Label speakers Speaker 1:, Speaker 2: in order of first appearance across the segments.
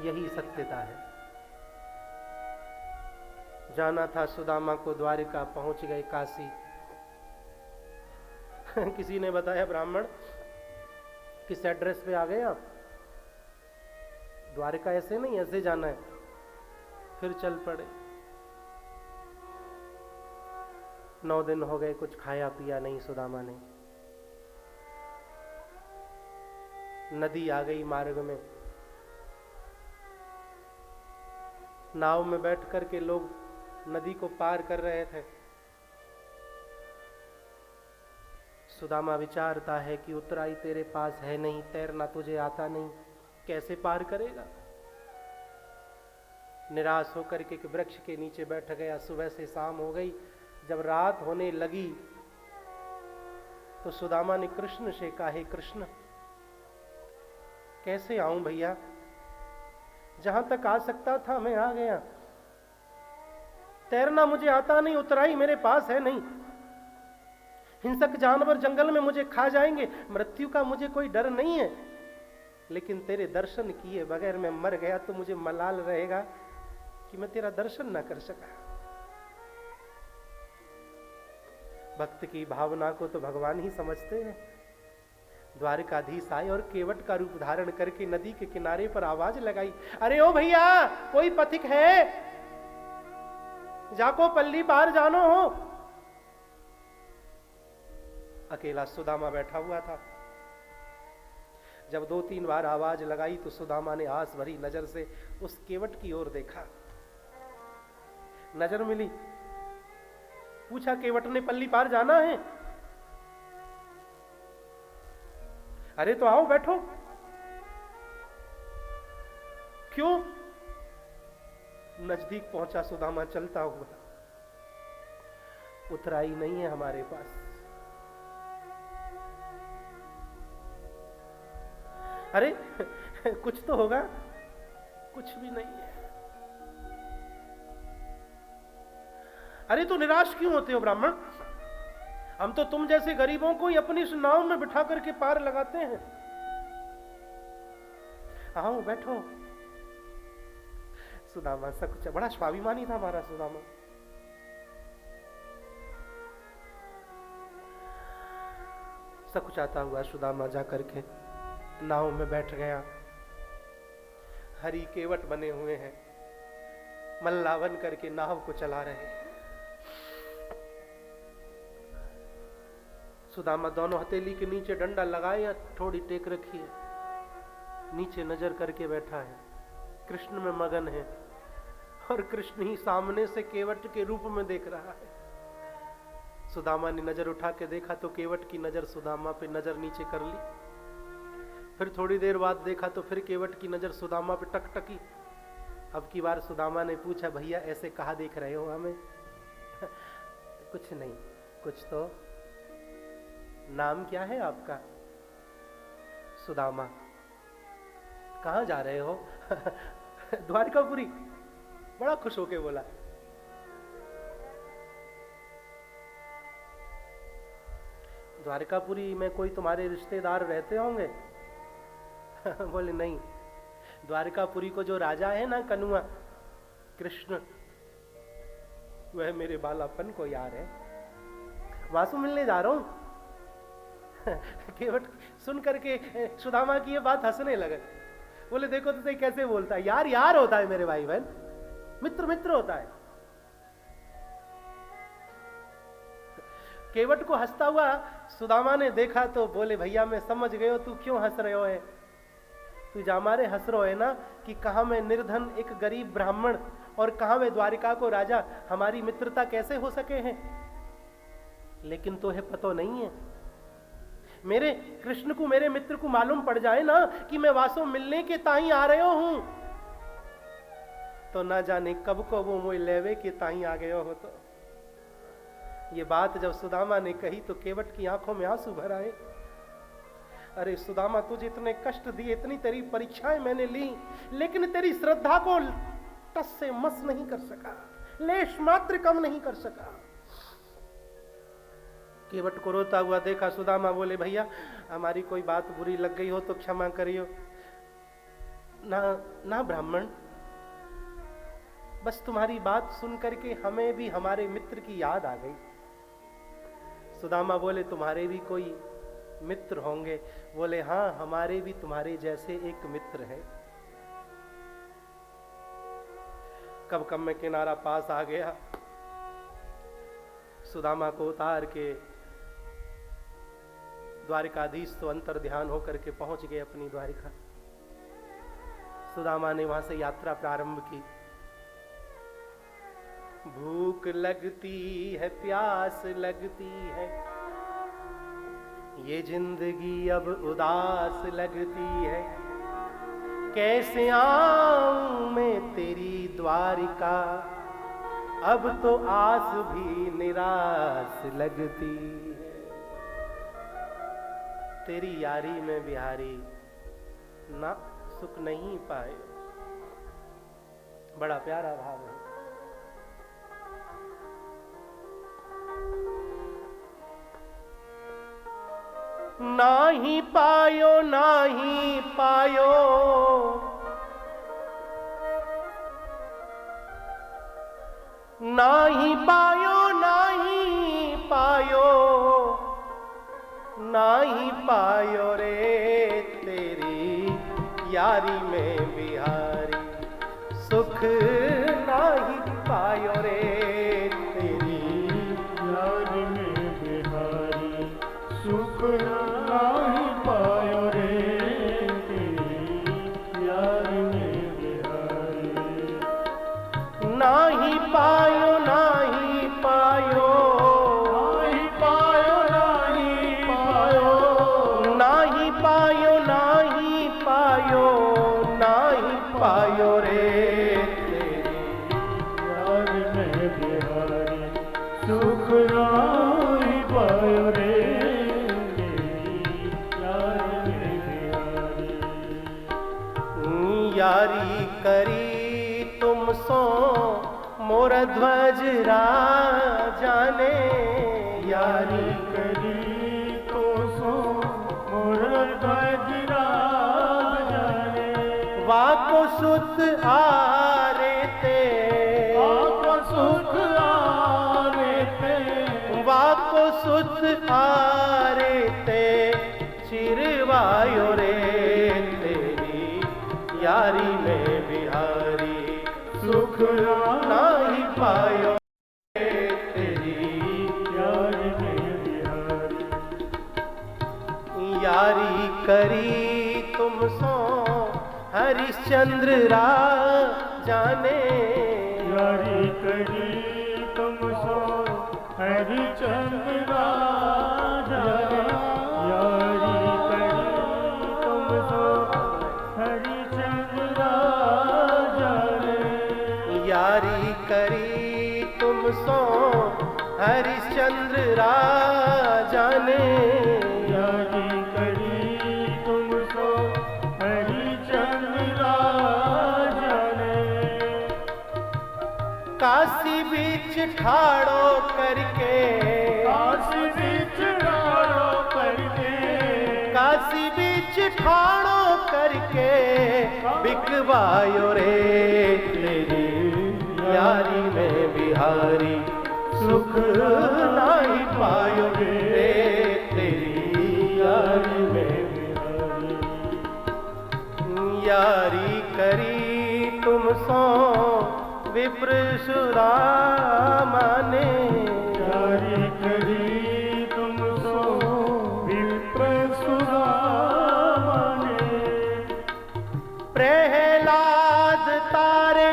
Speaker 1: यही सत्यता है। जाना था सुदामा को द्वारिका, पहुंच गए काशी। किसी ने बताया ब्राह्मण किस एड्रेस पे आ गए आप? द्वारिका ऐसे नहीं, ऐसे जाना है। फिर चल पड़े। 9 दिन हो गए, कुछ खाया पिया नहीं सुदामा ने। नदी आ गई मार्ग में, नाव में बैठ कर के लोग नदी को पार कर रहे थे। सुदामा विचारता है कि उतराई तेरे पास है नहीं, तैरना तुझे आता नहीं, कैसे पार करेगा? निराश होकर के एक वृक्ष के नीचे बैठ गया। सुबह से शाम हो गई। जब रात होने लगी तो सुदामा ने कृष्ण से कहा, हे कृष्ण, कैसे आऊं भैया? जहां तक आ सकता था मैं आ गया, तैरना मुझे आता नहीं, उतराई मेरे पास है नहीं, हिंसक जानवर जंगल में मुझे खा जाएंगे, मृत्यु का मुझे कोई डर नहीं है, लेकिन तेरे दर्शन किए बगैर मैं मर गया तो मुझे मलाल रहेगा कि मैं तेरा दर्शन ना कर सका। भक्त की भावना को तो भगवान ही समझते हैं। द्वारकाधीश आए और केवट का रूप धारण करके नदी के किनारे पर आवाज लगाई, अरे ओ भैया, कोई पथिक है? जाको पल्ली पार जानो हो। अकेला सुदामा बैठा हुआ था। जब 2-3 बार आवाज लगाई तो सुदामा ने आस भरी नजर से उस केवट की ओर देखा। नजर मिली, पूछा, केवट ने पल्ली पार जाना है? अरे तो आओ बैठो। क्यों? नजदीक पहुंचा सुदामा चलता हुआ, उतराई नहीं है हमारे पास। अरे कुछ तो होगा, कुछ भी नहीं है। अरे तो निराश क्यों होते हो ब्राह्मण? हम तो तुम जैसे गरीबों को ही अपनी इस नाव में बिठा करके पार लगाते हैं। आओ बैठो। सुदामा सकुचा, बड़ा स्वाभिमानी था हमारा सुदामा। सकुचाता हुआ सुदामा जाकर के नाव में बैठ गया। हरी केवट बने हुए हैं, मल्ला बन करके नाव को चला रहे हैं। सुदामा दोनों हथेली के नीचे डंडा लगाए, थोड़ी टेक रखी है, नीचे नजर करके बैठा है, कृष्ण में मगन है, और कृष्ण ही सामने से केवट के रूप में देख रहा है। सुदामा ने नजर उठा के देखा तो केवट की नजर सुदामा पे नजर नीचे कर ली। फिर थोड़ी देर बाद देखा तो फिर केवट की नजर सुदामा पे टकटकी। अब की बार सुदामा ने पूछा, भैया ऐसे कहा देख रहे हो हमें? कुछ नहीं। कुछ तो। नाम क्या है आपका? सुदामा। कहां जा रहे हो? द्वारकापुरी। बड़ा खुश होके बोला। द्वारकापुरी में कोई तुम्हारे रिश्तेदार रहते होंगे? बोले नहीं, द्वारकापुरी को जो राजा है ना, कनुआ कृष्ण, वह मेरे बालापन को यार है, वासु मिलने जा रहा हूं। केवट सुन करके सुदामा की ये बात हंसने लगे। बोले देखो तो कैसे बोलता है, यार यार होता है मेरे भाई बहन, मित्र मित्र होता है। केवट को हंसता हुआ सुदामा ने देखा तो बोले, भैया मैं समझ गए हो तू क्यों हंस रहे हो है। तू जामारे हंस रहो है ना कि कहां मैं निर्धन एक गरीब ब्राह्मण और कहां मैं द्वारिका को राजा, हमारी मित्रता कैसे हो सके हैं। लेकिन तो है पतो नहीं है, मेरे कृष्ण को, मेरे मित्र को मालूम पड़ जाए ना कि मैं वासो मिलने के ताई आ रहे हूं, तो ना जाने कब को वो मोह लेवे के ताई आ गए हो। तो ये बात जब सुदामा ने कही तो केवट की आंखों में आंसू भर आए। अरे सुदामा, तुझे इतने कष्ट दिए, इतनी तेरी परीक्षाएं मैंने ली, लेकिन तेरी श्रद्धा को टस से मस नहीं कर सका, लेश मात्र कम नहीं कर सका। केवट को रोता हुआ देखा सुदामा, बोले भैया हमारी कोई बात बुरी लग गई हो तो क्षमा करियो, ना ना ब्राह्मण, बस तुम्हारी बात सुन करके हमें भी हमारे मित्र की याद आ गई। सुदामा बोले, तुम्हारे भी कोई मित्र होंगे? बोले, हाँ, हमारे भी तुम्हारे जैसे एक मित्र है। कब कब में किनारा पास आ गया, सुदामा को उतार के द्वारिकाधीश तो अंतर ध्यान होकर के पहुंच गए अपनी द्वारिका। सुदामा ने वहां से यात्रा प्रारंभ की। भूख लगती है, प्यास लगती है, ये जिंदगी अब उदास लगती है, कैसे आऊं मैं तेरी द्वारिका, अब तो आस भी निराश लगती है। तेरी यारी में बिहारी ना सुख नहीं पाए। बड़ा प्यारा भाव है। नाही पायो, नाही पायो, नाही पायो, नाही पायो, नाही पायो रे तेरी यारी में बिहारी, सुख नाही पायो रे तेरी
Speaker 2: यारी में बिहारी, सुख नाही पायो रे तेरी यारी में बिहारी।
Speaker 1: नाही पायो, नाही पायो,
Speaker 2: नाही पायो, नाही पायो,
Speaker 1: नाही पायो, नाही पायो, नाही पायो रे तेरी
Speaker 2: यारी में बिहारी, सुख नाही पायो रे तेरी यारी में बिहारी।
Speaker 1: यारी करी तुम सो मोर ध्वज राजा ने,
Speaker 2: यारी करी तो सो मोर ध्वज राजा ने,
Speaker 1: वाको सुत आरे ते,
Speaker 2: आपको सुख आरे ते,
Speaker 1: वाको सुत आरे ते, चिरवायो रे तेरी यारी में बिहारी,
Speaker 2: सुख
Speaker 1: नाही पायो
Speaker 2: तेरी यारी में बिहारी।
Speaker 1: यारी करी तुम सो हरिश्चंद्र राजा ने,
Speaker 2: यारी करी तुम सो हरिचंद्र राजा ने, यारी करी तुम सो हरिचंद्र राजा ने,
Speaker 1: यारी करी तुम सो हरिश्चंद्र राजा ने,
Speaker 2: यारी करी तुम सो हरिचंद्र राजा ने,
Speaker 1: काशी बीच ठाड़ो करके,
Speaker 2: काशी बीच ठाड़ो करके,
Speaker 1: काशी बीच ठाड़ो करके, बिकवायो रे तेरी यारी में बिहारी, सुख नहीं पायो रे तेरी यारी में
Speaker 2: बिहारी।
Speaker 1: यारी करी तुम सो विप्र सुदामा ने,
Speaker 2: यारी करी तुम सो विप्र सुदामा ने,
Speaker 1: प्रहलाद तारे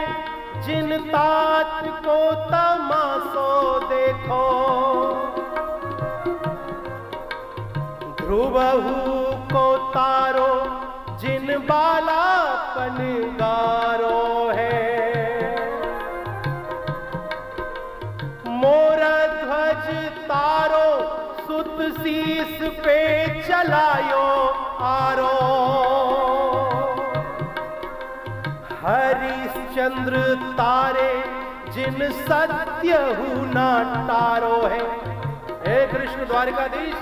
Speaker 1: जिन तात को तमासो देखो, ध्रुवहु को तारो जिन बालापन गारो है, मोर ध्वज तारो सुत शीस पे चलायो आरो, हरिश्चंद्र तारे जिन सत्य हु ना तारो है। हे कृष्ण द्वारिकाधीश,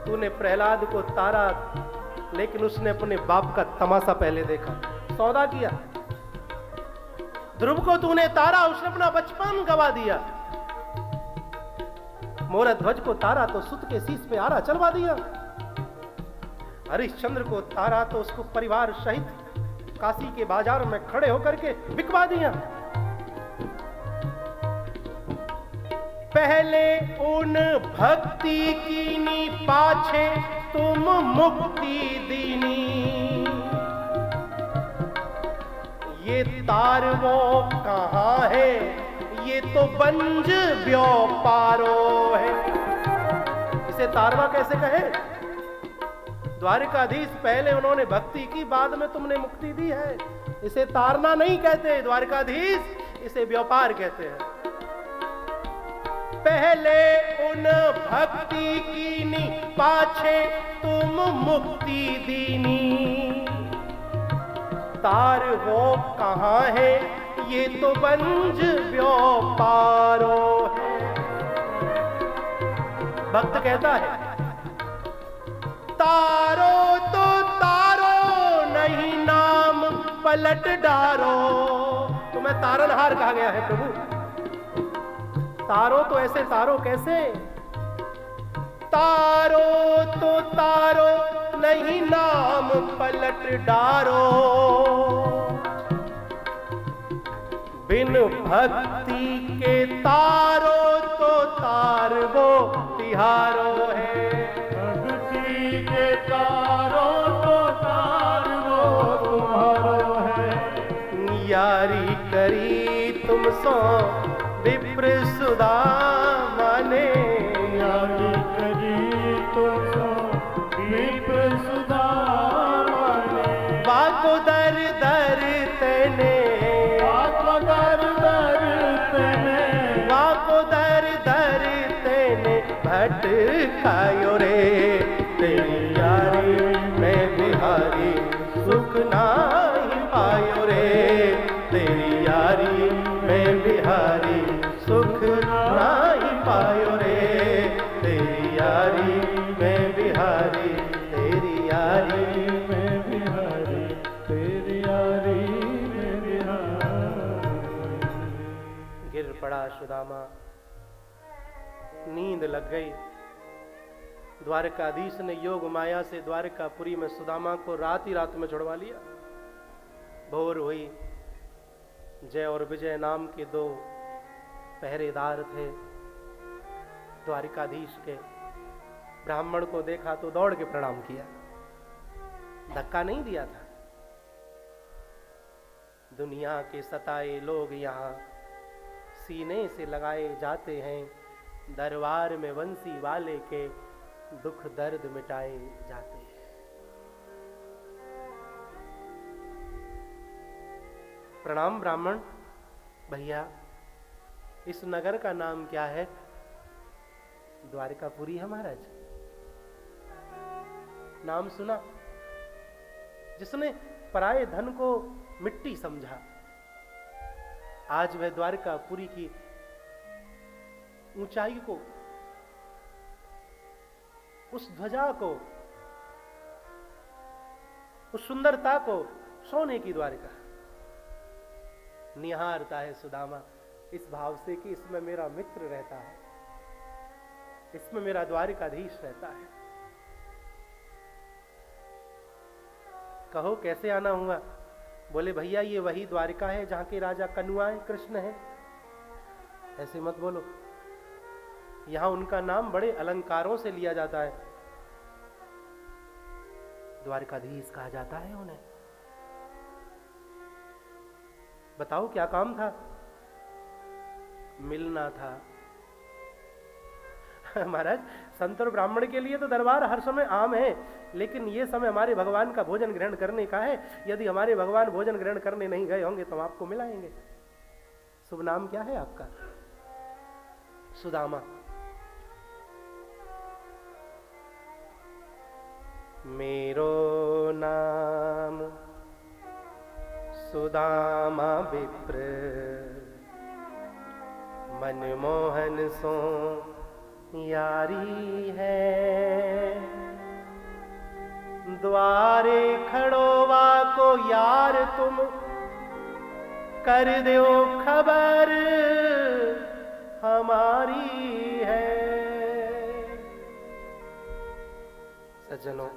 Speaker 1: तूने प्रहलाद को तारा लेकिन उसने अपने बाप का तमाशा पहले देखा, सौदा किया। ध्रुव को तूने तारा, उसने अपना बचपन गवा दिया। मोर ध्वज को तारा तो सुत के शीश पे आरा चलवा दिया। हरिश्चंद्र को तारा तो उसको परिवार सहित काशी के बाजार में खड़े होकर के बिकवा दिया। पहले उन भक्ति कीनी, पाछे तुम मुक्ति दीनी। ये तार वो कहाँ है, ये तो बंज व्यापारो है। इसे तारवा कैसे कहे? द्वारिकाधीश, पहले उन्होंने भक्ति की, बाद में तुमने मुक्ति दी है। इसे तारना नहीं कहते द्वारिकाधीश, इसे व्यापार कहते हैं। पहले उन भक्ति कीनी, पाछे तुम मुक्ति दीनी। तार वो कहाँ है, ये तो बंज व्यापारो है। भक्त कहता है, तारो तो तारो, नहीं नाम पलट डारो। तुम्हें तारनहार कहा गया है प्रभु। तारो तो ऐसे तारो कैसे? तारो तो तारो, नहीं नाम पलट डारो। बिन भक्ति के तारो तो तार वो तिहारो है।
Speaker 2: भक्ति के तारो तो तार वो तुम्हारो है।
Speaker 1: यारी करी तुम सो विप्र सुदामा ने।
Speaker 2: यारी करी तुम सो विप्र सुदामा ने।
Speaker 1: बाको दर दर तेने,
Speaker 2: बाको दर दर तेने,
Speaker 1: बाको दर दर तेने भटकायो रे। तेरी यारी में बिहारी सुख नाही पायो रे। तेरी यारी में बिहारी सुख नाही पायो रे। तेरी यारी में बिहारी, तेरी यारी
Speaker 2: में बिहारी, तेरी यारी में बिहारी।
Speaker 1: गिर पड़ा सुदामा, नींद लग गई। द्वारकाधीश ने योग माया से द्वारकापुरी में सुदामा को रात ही रात में छुड़वा लिया। भोर हुई। जय और विजय नाम के दो पहरेदार थे द्वारिकाधीश के। ब्राह्मण को देखा तो दौड़ के प्रणाम किया, धक्का नहीं दिया था। दुनिया के सताए लोग यहाँ सीने से लगाए जाते हैं, दरबार में वंशी वाले के दुख दर्द मिटाए जाते हैं। प्रणाम ब्राह्मण भैया, इस नगर का नाम क्या है? द्वारिकापुरी है महाराज। नाम सुना? जिसने पराये धन को मिट्टी समझा, आज वह द्वारिकापुरी की ऊंचाई को, उस ध्वजा को, उस सुंदरता को, सोने की द्वारिका निहारता है सुदामा, इस भाव से कि इसमें मेरा मित्र रहता है, इसमें मेरा द्वारिकाधीश रहता है। कहो कैसे आना हुआ? बोले भैया ये वही द्वारिका है जहां के राजा कनुआए कृष्ण है। ऐसे मत बोलो, यहां उनका नाम बड़े अलंकारों से लिया जाता है, द्वारिकाधीश कहा जाता है उन्हें। बताओ क्या काम था? मिलना था। महाराज, संत और ब्राह्मण के लिए तो दरबार हर समय आम है, लेकिन ये समय हमारे भगवान का भोजन ग्रहण करने का है। यदि हमारे भगवान भोजन ग्रहण करने नहीं गए होंगे तो हम आपको मिलाएंगे। शुभ नाम क्या है आपका? सुदामा। मेरो नाम सुदामा विप्र, मनमोहन सो यारी है। द्वारे खड़ोवा को यार तुम कर दो खबर हमारी है। सज्जनों,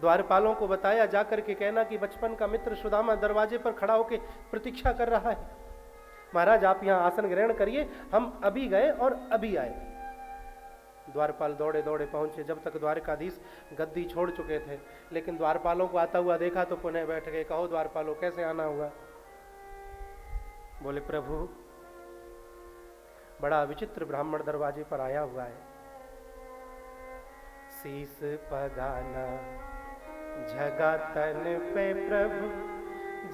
Speaker 1: द्वारपालों को बताया जाकर के कहना कि बचपन का मित्र सुदामा दरवाजे पर खड़ा होकर प्रतीक्षा कर रहा है। महाराज आप यहां आसन ग्रहण करिए, हम अभी गए और अभी आए। द्वारपाल दौड़े दौड़े पहुंचे। जब तक द्वारकाधीश गद्दी छोड़ चुके थे, लेकिन द्वारपालों को आता हुआ देखा तो पुनः बैठ गए। कहो द्वारपालों कैसे आना हुआ? बोले प्रभु बड़ा विचित्र ब्राह्मण दरवाजे पर आया हुआ है। शीस पगाना झगा तन पे प्रभु,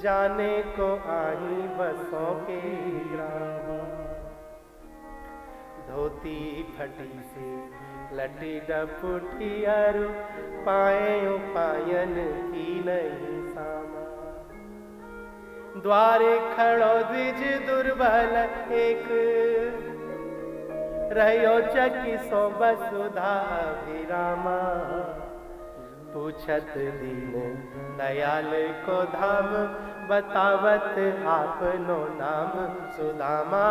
Speaker 1: जाने को आही बसों के ग्राम। धोती फटी से लटी डपुटी अरु, पाए पायन की नहीं सामा। द्वारे खड़ो द्विज दुर्बल एक, रहो चकी सो बसुधा अभिरामा। पूछत दीन दयाल को धाम, बतावत आपनो नाम सुदामा।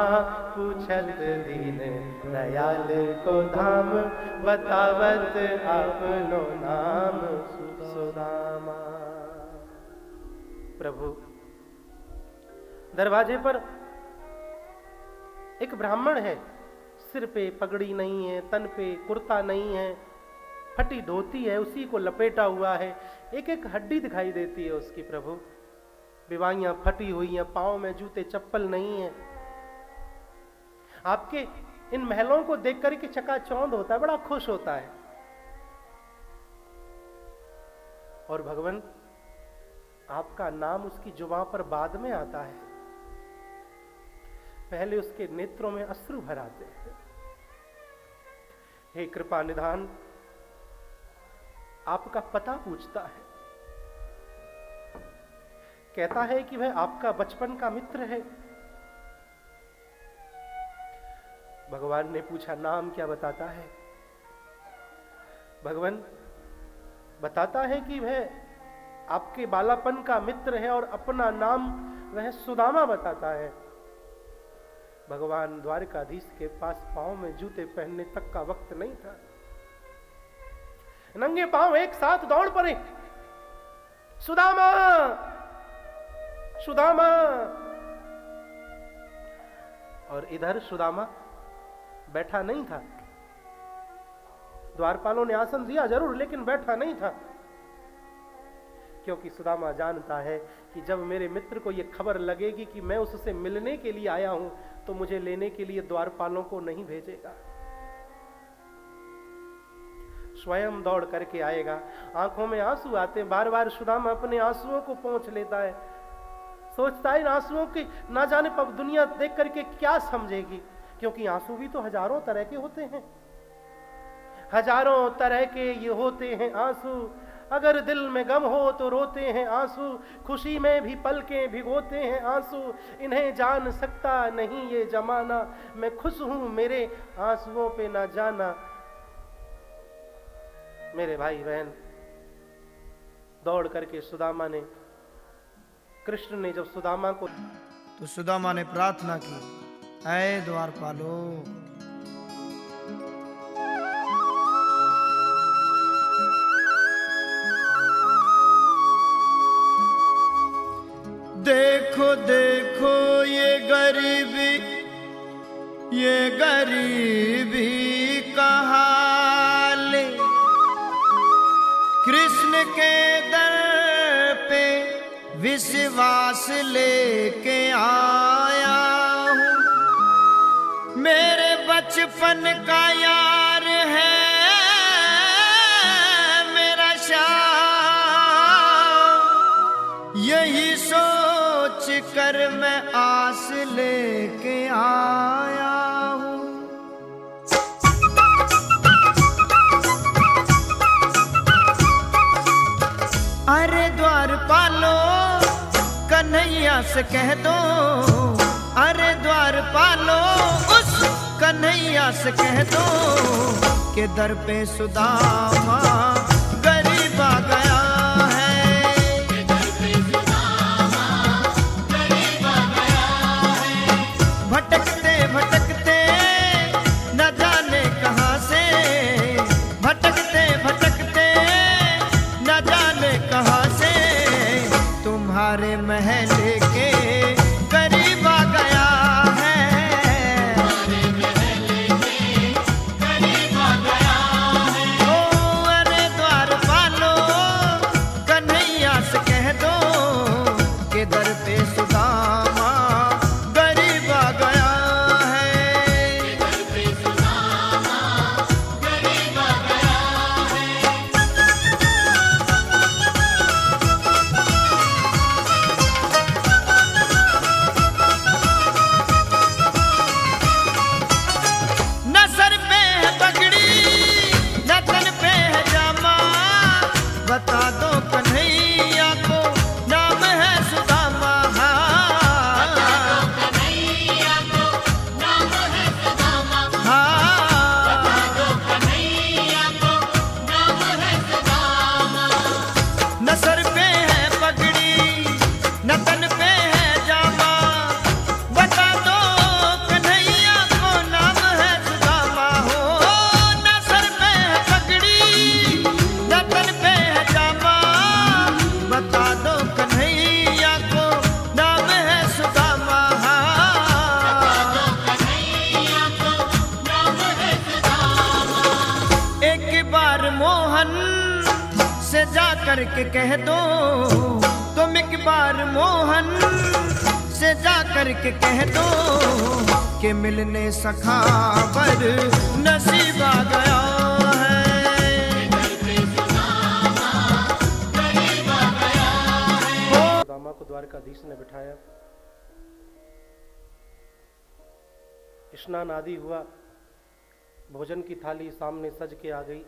Speaker 1: पूछत दीन दयाल को धाम, बतावत आपनो नाम सुदामा। प्रभु दरवाजे पर एक ब्राह्मण है, सिर पे पगड़ी नहीं है, तन पे कुर्ता नहीं है, फटी धोती है, उसी को लपेटा हुआ है। एक एक हड्डी दिखाई देती है उसकी प्रभु। विवाहियां फटी हुई हैं, पांव में जूते चप्पल नहीं है। आपके इन महलों को देख करके चकाचौंध होता है, बड़ा खुश होता है। और भगवान आपका नाम उसकी जुबां पर बाद में आता है, पहले उसके नेत्रों में अश्रु भर आते हैं। हे कृपा निधान, आपका पता पूछता है, कहता है कि वह आपका बचपन का मित्र है। भगवान ने पूछा नाम क्या बताता है? भगवान बताता है कि वह आपके बालापन का मित्र है और अपना नाम वह सुदामा बताता है। भगवान द्वारकाधीश के पास पांव में जूते पहनने तक का वक्त नहीं था। नंगे पांव एक साथ दौड़ पड़े, सुदामा सुदामा। और इधर सुदामा बैठा नहीं था। द्वारपालों ने आसन दिया जरूर, लेकिन बैठा नहीं था, क्योंकि सुदामा जानता है कि जब मेरे मित्र को यह खबर लगेगी कि मैं उससे मिलने के लिए आया हूं, तो मुझे लेने के लिए द्वारपालों को नहीं भेजेगा, स्वयं दौड़ करके आएगा। आंखों में आंसू आते, बार बार सुदामा अपने आंसुओं को पोंछ लेता है। सोचता है इन आंसुओं की ना जाने पब दुनिया देख करके क्या समझेगी, क्योंकि आंसू भी तो हजारों तरह के होते हैं, हजारों तरह के ये होते हैं आंसू। अगर दिल में गम हो तो रोते हैं आंसू, खुशी में भी पलकें भिगोते हैं आंसू। इन्हें जान सकता नहीं ये जमाना, मैं खुश हूं मेरे आंसुओं पे ना जाना। मेरे भाई बहन, दौड़ करके सुदामा ने, कृष्ण ने जब सुदामा को,
Speaker 3: तो सुदामा ने प्रार्थना की, ऐ द्वारपालो, देखो देखो ये गरीबी का हाल, कृष्ण के दर पे विश्वास लेके आया हूँ। मेरे बचपन का यार है मेरा श्याम, यही सोच कर मैं आस लेके आया हूँ। अरे द्वारपालो कन्हैया से कह दो, अरे द्वारपालो उस कन्हैया से कह दो कि दर पे सुदामा करके कह दो तुम एक बार मोहन से जा करके कह दो कि मिलने सखावर नसीब आ गया है।
Speaker 1: सुदामा को द्वारकाधीश ने बिठाया, स्नान आदि हुआ, भोजन की थाली सामने सज के आ गई।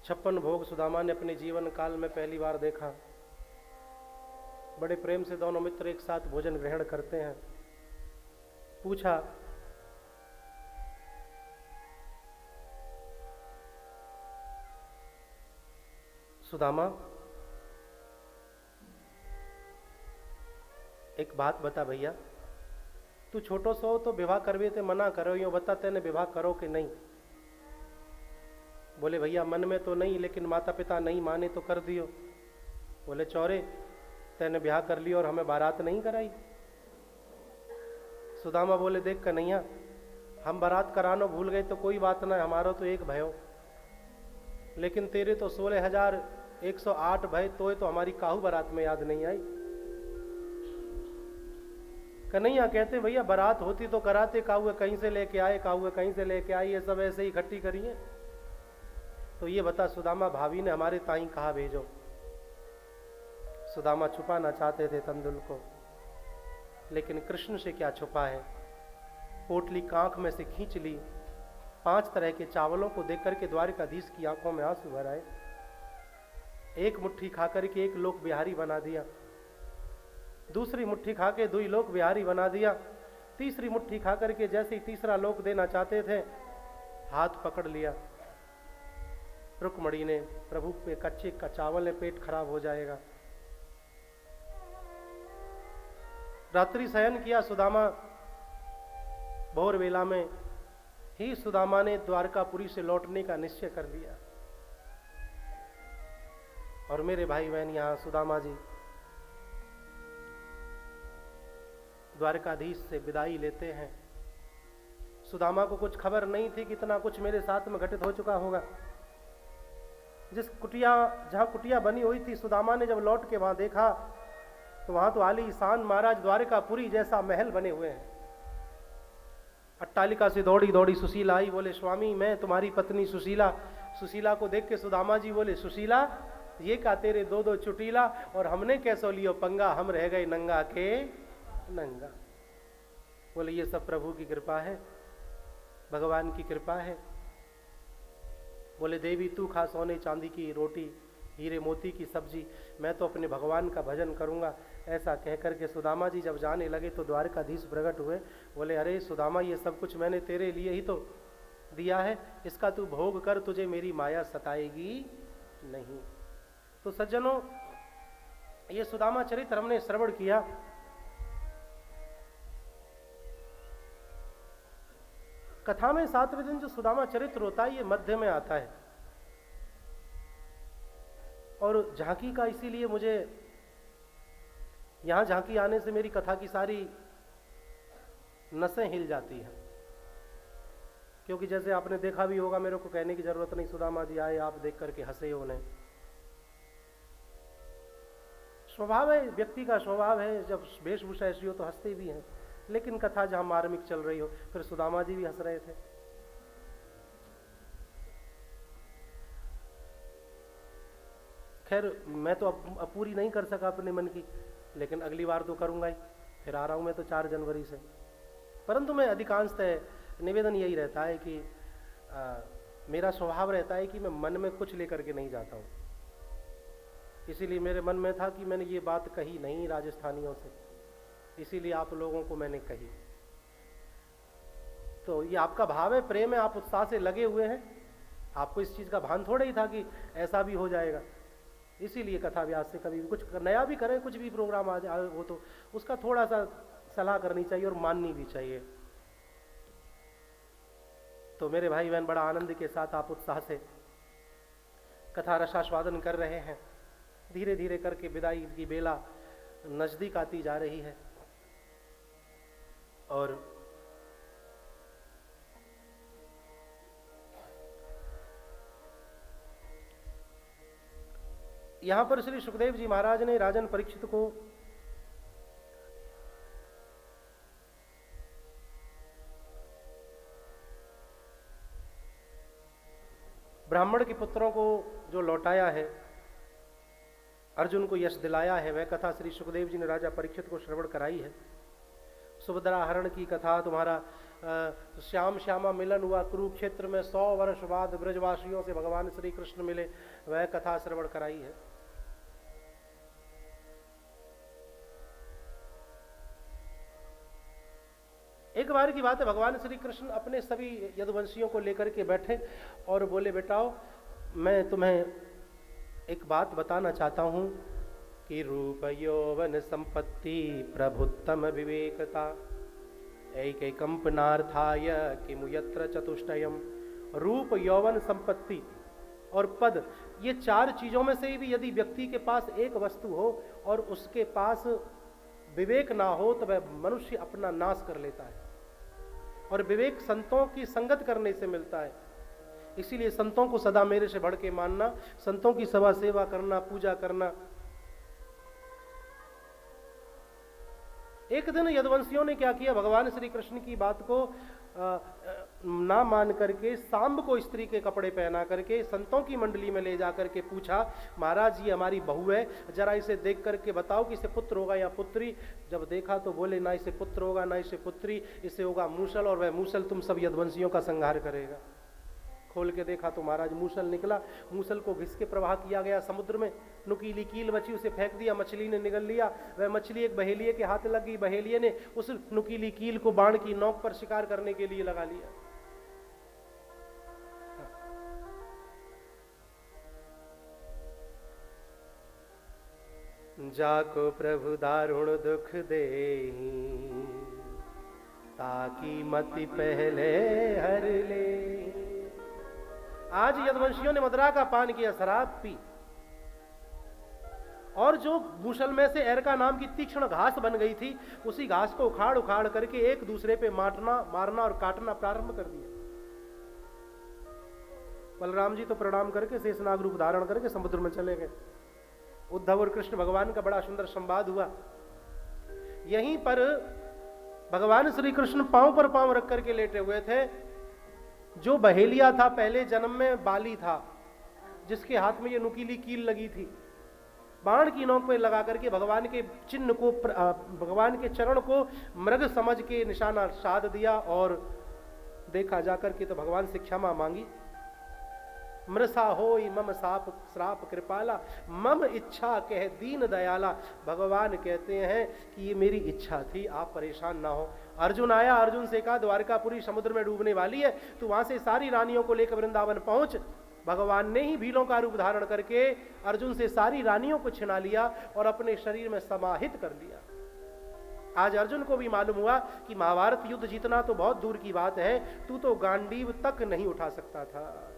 Speaker 1: छप्पन भोग सुदामा ने अपने जीवन काल में पहली बार देखा। बड़े प्रेम से दोनों मित्र एक साथ भोजन ग्रहण करते हैं। पूछा, सुदामा एक बात बता भैया, तू छोटो सो तो विवाह करवे ते मना करो, यो बता तेने विवाह करो कि नहीं। बोले भैया मन में तो नहीं, लेकिन माता पिता नहीं माने तो कर दियो। बोले चौरे तेने ब्याह कर लिया और हमें बारात नहीं कराई। सुदामा बोले देख कन्हैया, हम बारात करानो भूल गए तो कोई बात ना, हमारा तो एक भयो, लेकिन तेरे तो 16,108 भय तो हमारी काहू बारात में याद नहीं आई। कन्हैया कहते भैया बारात होती तो कराते, काहुए कहीं से लेके आए, काहुए कहीं से लेके आई, ये सब ऐसे ही इकट्ठी करिए। तो ये बता सुदामा, भाभी ने हमारे ताई कहा भेजो। सुदामा छुपाना चाहते थे तंदुल को, लेकिन कृष्ण से क्या छुपा है। पोटली कांख में से खींच ली, 5 तरह के चावलों को देख करके द्वारकाधीश की आंखों में आंसू भर आए। एक मुट्ठी खाकर के एक लोक बिहारी बना दिया, दूसरी मुट्ठी खा के 2 लोक बिहारी बना दिया, तीसरी मुट्ठी खाकर के जैसे ही तीसरा लोक देना चाहते थे, हाथ पकड़ लिया रुक्मणी ने, प्रभु पे कच्चे का चावल है, पेट खराब हो जाएगा। रात्रि शयन किया सुदामा। भोर वेला में ही सुदामा ने द्वारकापुरी से लौटने का निश्चय कर लिया। और मेरे भाई बहन, यहां सुदामा जी द्वारकाधीश से विदाई लेते हैं। सुदामा को कुछ खबर नहीं थी कि इतना कुछ मेरे साथ में घटित हो चुका होगा। जिस कुटिया, जहां कुटिया बनी हुई थी, सुदामा ने जब लौट के वहां देखा तो वहां तो आलीशान महाराज द्वारकापुरी जैसा महल बने हुए हैं। अट्टालिका से दौड़ी दौड़ी सुशीला आई, बोले स्वामी मैं तुम्हारी पत्नी सुशीला। सुशीला को देख के सुदामा जी बोले, सुशीला ये का तेरे 2 चुटीला, और हमने कैसो लियो पंगा, हम रह गए नंगा के नंगा। बोले ये सब प्रभु की कृपा है, भगवान की कृपा है। बोले देवी तू खा सोने चांदी की रोटी, हीरे मोती की सब्जी, मैं तो अपने भगवान का भजन करूंगा। ऐसा कह करके सुदामा जी जब जाने लगे तो द्वारकाधीश प्रकट हुए। बोले अरे सुदामा, ये सब कुछ मैंने तेरे लिए ही तो दिया है, इसका तू भोग कर, तुझे मेरी माया सताएगी नहीं। तो सज्जनों, ये सुदामा चरित्र हमने श्रवण किया। कथा में 7वें दिन जो सुदामा चरित्र होता है, ये मध्य में आता है। और झांकी का इसीलिए मुझे यहां झांकी आने से मेरी कथा की सारी नसें हिल जाती हैं, क्योंकि जैसे आपने देखा भी होगा, मेरे को कहने की जरूरत नहीं, सुदामा जी आए, आप देख करके हंसे उन्हें। स्वभाव है, व्यक्ति का स्वभाव है, जब वेशभूषा ऐसी हो तो हंसते भी हैं। लेकिन कथा जहां मार्मिक चल रही हो, फिर सुदामा जी भी हंस रहे थे। खैर मैं तो अब पूरी नहीं कर सका अपने मन की, लेकिन अगली बार तो करूंगा ही। फिर आ रहा हूं मैं तो 4 जनवरी से। परंतु मैं अधिकांशतः निवेदन यही रहता है कि मेरा स्वभाव रहता है कि मैं मन में कुछ लेकर के नहीं जाता हूं। इसीलिए मेरे मन में था कि मैंने ये बात कही नहीं राजस्थानियों से, इसीलिए आप लोगों को मैंने कही। तो ये आपका भाव है, प्रेम है, आप उत्साह से लगे हुए हैं। आपको इस चीज का भान थोड़ा ही था कि ऐसा भी हो जाएगा। इसीलिए कथा व्यास से कभी भी कुछ नया भी करें, कुछ भी प्रोग्राम आ जाए हो तो उसका थोड़ा सा सलाह करनी चाहिए और माननी भी चाहिए। तो मेरे भाई बहन, बड़ा आनंद के साथ आप उत्साह से कथा रसास्वादन कर रहे हैं। धीरे धीरे करके विदाई की बेला नजदीक आती जा रही है। और यहां पर श्री सुखदेव जी महाराज ने राजन परीक्षित को ब्राह्मण के पुत्रों को जो लौटाया है, अर्जुन को यश दिलाया है, वह कथा श्री सुखदेव जी ने राजा परीक्षित को श्रवण कराई है। सुभद्रा हरण की कथा, तुम्हारा श्याम श्यामा मिलन हुआ कुरुक्षेत्र में, 100 वर्ष बाद ब्रजवासियों से भगवान श्री कृष्ण मिले, वह कथा श्रवण कराई है। एक बार की बात है, भगवान श्री कृष्ण अपने सभी यदुवंशियों को लेकर के बैठे और बोले, बेटाओ मैं तुम्हें एक बात बताना चाहता हूं कि रूप यौवन संपत्ति प्रभुत्तम विवेकता एक कंपनार्थाय किमुयत्र चतुष्टयम। रूप यौवन संपत्ति और पद, ये 4 चीजों में से भी यदि व्यक्ति के पास एक वस्तु हो और उसके पास विवेक ना हो तो वह मनुष्य अपना नाश कर लेता है। और विवेक संतों की संगत करने से मिलता है। इसीलिए संतों को सदा मेरे से बढ़ के मानना, संतों की सभा सेवा करना, पूजा करना। एक दिन यदुवंशियों ने क्या किया, भगवान श्री कृष्ण की बात को ना मान करके सांब को स्त्री के कपड़े पहना करके संतों की मंडली में ले जा करके पूछा, महाराज ये हमारी बहू है, जरा इसे देख करके बताओ कि इसे पुत्र होगा या पुत्री। जब देखा तो बोले, ना इसे पुत्र होगा ना इसे पुत्री, इसे होगा मूसल, और वह मूसल तुम सब यदुवंशियों का संहार करेगा। खोल के देखा तो महाराज मूसल निकला। मूसल को घिस के प्रवाह किया गया समुद्र में, नुकीली कील बची, उसे फेंक दिया, मछली ने निगल लिया। वह मछली एक बहेलिये के हाथ लग गई, बहेलिये ने उस नुकीली कील को बाण की नोक पर शिकार करने के लिए लगा लिया। जाको प्रभु दारुण दुख देहि, ताकि मति पहले हर ले। आज यदुवंशियों ने मदिरा का पान किया, शराब पी, और जो मूसल में से एरका नाम की तीक्ष्ण घास बन गई थी, उसी घास को उखाड़ उखाड़ करके एक दूसरे पे मारना और काटना प्रारंभ कर दिया। बलराम जी तो प्रणाम करके शेषनाग रूप धारण करके समुद्र में चले गए। उद्धव और कृष्ण भगवान का बड़ा सुंदर संवाद हुआ। यहीं पर भगवान श्री कृष्ण पांव पर पांव रख करके लेटे हुए थे। जो बहेलिया था, पहले जन्म में बाली था, जिसके हाथ में ये नुकीली कील लगी थी, बाण की नोक पे लगा करके भगवान के चिन्ह को, भगवान के चरण को मृग समझ के निशाना साध दिया। और देखा जाकर के तो भगवान से क्षमा मांगी। मृषा होई मम साप श्राप कृपाला, मम इच्छा कह दीन दयाला। भगवान कहते हैं कि ये मेरी इच्छा थी, आप परेशान ना हो। अर्जुन आया, अर्जुन से कहा द्वारकापुरी समुद्र में डूबने वाली है, तो वहां से सारी रानियों को लेकर वृंदावन पहुंच। भगवान ने ही भीलों का रूप धारण करके अर्जुन से सारी रानियों को छिना लिया और अपने शरीर में समाहित कर लिया। आज अर्जुन को भी मालूम हुआ कि महाभारत युद्ध जीतना तो बहुत दूर की बात है, तू तो गांडीव तक नहीं उठा सकता था।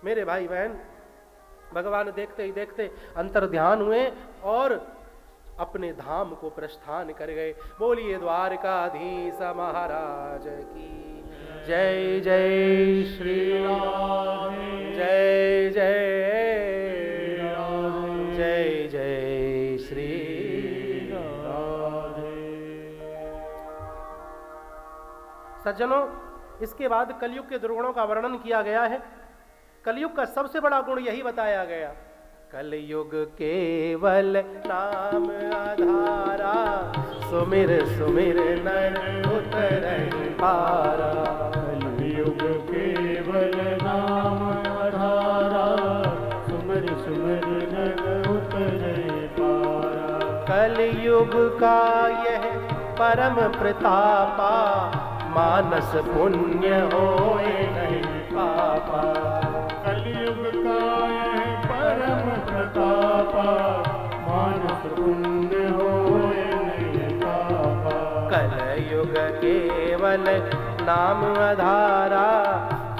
Speaker 1: मेरे भाई बहन, भगवान देखते ही देखते अंतर ध्यान हुए और अपने धाम को प्रस्थान कर गए। बोलिए द्वारकाधीश महाराज की जय। जय श्री राम, जय जय राम, जय जय श्री राम। सज्जनों, इसके बाद कलयुग के दुर्गुणों का वर्णन किया गया है। कलयुग का सबसे बड़ा गुण यही बताया गया, कलयुग केवल नाम आधारा, सुमिर सुमिर नर उतरहि पारा।
Speaker 2: कलयुग केवल नाम आधारा, सुमिर सुमिर नर उतरहि पारा।
Speaker 1: कलयुग का यह परम प्रतापा, मानस पुण्य होए नहीं पापा।
Speaker 2: कलयुग का यह परम प्रतापा, मानस पुण्य होए नहीं पापा।
Speaker 1: कलयुग केवल नाम आधारा,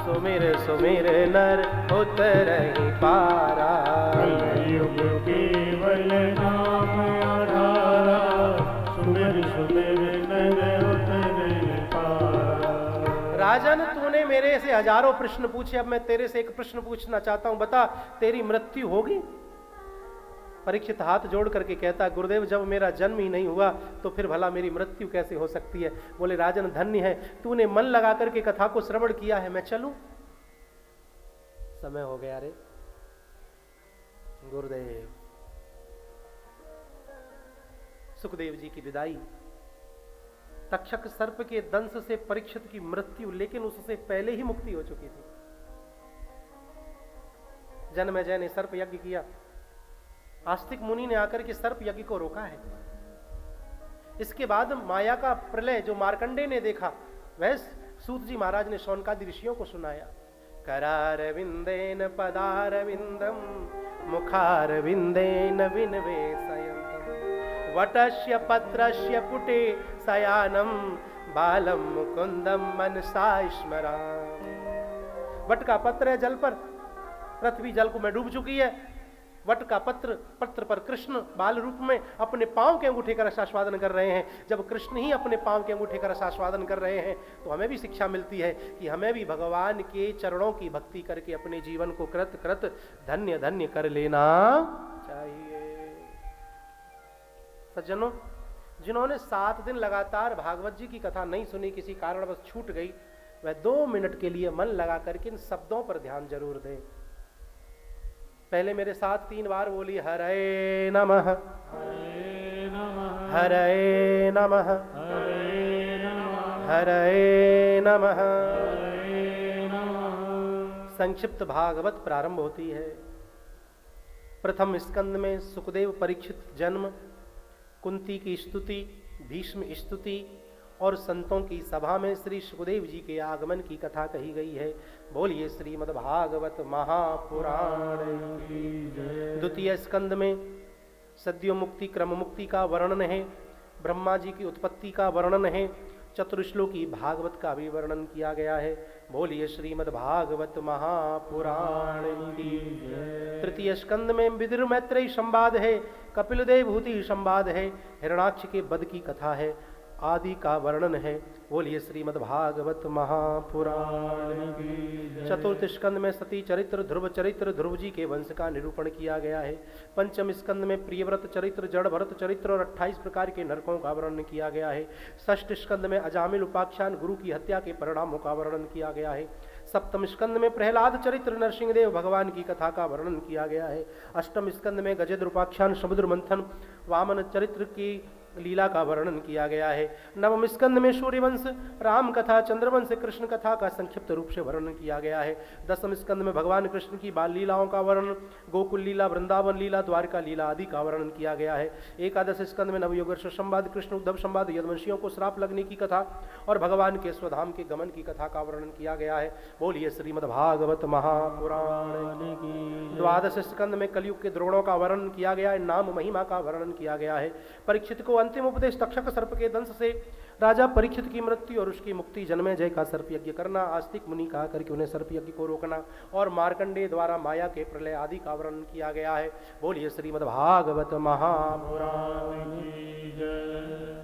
Speaker 1: सुमिर सुमिर नर उतरहि पारा।
Speaker 2: कलयुग केवल नाम आधारा, सुमिर सुमिर नर
Speaker 1: राजन तूने मेरे से हजारों प्रश्न पूछे, अब मैं तेरे से एक प्रश्न पूछना चाहता हूं, बता तेरी मृत्यु होगी? परीक्षित हाथ जोड़ करके कहता, गुरुदेव जब मेरा जन्म ही नहीं हुआ तो फिर भला मेरी मृत्यु कैसे हो सकती है? बोले राजन धन्य है, तूने मन लगा करके कथा को श्रवण किया है, मैं चलूं? समय हो गया रे गुरुदेव। सुखदेव जी की विदाई। तक्षक सर्प के दंश से परीक्षित की मृत्यु, लेकिन उससे पहले ही मुक्ति हो चुकी थी। जन्मेजय ने सर्प यज्ञ किया, आस्तिक मुनि ने आकर के सर्प यज्ञ को रोका है। इसके बाद माया का प्रलय जो मार्कंडे ने देखा, वह सूत जी महाराज ने शौनकादि ऋषियों को सुनाया। करारविंदेन पदारविंदम मुखारविंदेन विनवेशयन्तम् वटस्य पत्रस्य पुटे शयानम बालम मुकुंदम मनसा स्मरामि। वट का पत्र है जल पर, पृथ्वी जल को में डूब चुकी है। वट का पत्र पर कृष्ण बाल रूप में अपने पांव के अंगूठे का रसास्वादन कर रहे हैं। जब कृष्ण ही अपने पांव के अंगूठे का रसास्वादन कर रहे हैं तो हमें भी शिक्षा मिलती है कि हमें भी भगवान के चरणों की भक्ति करके अपने जीवन को कृत कृत धन्य धन्य कर लेना चाहिए। सज्जनों, जिन्होंने 7 दिन लगातार भागवत जी की कथा नहीं सुनी, किसी कारण बस छूट गई, वह 2 मिनट के लिए मन लगा करके इन शब्दों पर ध्यान जरूर दें। पहले मेरे साथ 3 बार बोली, हरे नमः
Speaker 2: हरे नमः
Speaker 1: हरे नमः
Speaker 2: हरे नमः
Speaker 1: हरे नमः।
Speaker 2: हरे नमः।
Speaker 1: संक्षिप्त भागवत प्रारंभ होती है। प्रथम स्कंद में सुखदेव परीक्षित जन्म, कुंती की स्तुति, भीष्म स्तुति और संतों की सभा में श्री सुखदेव जी के आगमन की कथा कही गई है। बोलिए श्रीमद् भागवत महापुराण की जय। द्वितीय स्कंद में सद्यो मुक्ति क्रम मुक्ति का वर्णन है, ब्रह्मा जी की उत्पत्ति का वर्णन है, चतुर्श्लोकी भागवत का भी वर्णन किया गया है। बोलिए श्रीमद् भागवत महापुराण की जय। तृतीय स्कंद में विदुर मैत्रेयी संवाद है, कपिल देव भूति संवाद है, हिरणाक्ष के वध की कथा है, आदि का वर्णन है। बोलिए श्रीमद् भागवत महापुराण की। चतुर्थ स्कंद में सती चरित्र, ध्रुव चरित्र, ध्रुव जी के वंश का निरूपण किया गया है। पंचम स्कंद में प्रियव्रत चरित्र, जड़ भरत चरित्र और 28 प्रकार के नरकों का वर्णन किया गया है। षष्ठ स्कंद में अजामिल उपाख्यान, गुरु की हत्या के परिणामों का वर्णन किया गया है। सप्तम स्कंद में प्रहलाद चरित्र, नरसिंहदेव भगवान की कथा का वर्णन किया गया है। अष्टम स्कंद में गजेंद्र उपाख्यान, समुद्र मंथन, वामन चरित्र की लीला का वर्णन किया गया है। नवम स्कंद में सूर्यवंश, राम कथा, चंद्रवंश, कृष्ण कथा का संक्षिप्त रूप से वर्णन किया गया है। दसम स्कंद में भगवान कृष्ण की बाल लीलाओं का वर्णन, गोकुल लीला, वृंदावन लीला, द्वारका लीला आदि का वर्णन किया गया है। एकादश स्कंद में नवयुगर्ष संवाद, कृष्ण उद्धव संवाद, यदुवंशियों को श्राप लगने की कथा और भगवान के स्वधाम के गमन की कथा का वर्णन किया गया है। बोलिए श्रीमद् भागवत महापुराण की। द्वादश स्कंद में कलयुग के द्रोणों का वर्णन किया गया है, नाम महिमा का वर्णन किया गया है। परीक्षित को अंतिम उपदेश, तक्षक सर्प के दंश से राजा परीक्षित की मृत्यु और उसकी मुक्ति, जन्मेजय का सर्प यज्ञ करना, आस्तिक मुनि कहा करके उन्हें सर्प यज्ञ को रोकना और मार्कंडेय द्वारा माया के प्रलय आदि का वर्णन किया गया है। बोलिए श्रीमद् भागवत महापुराण की जय।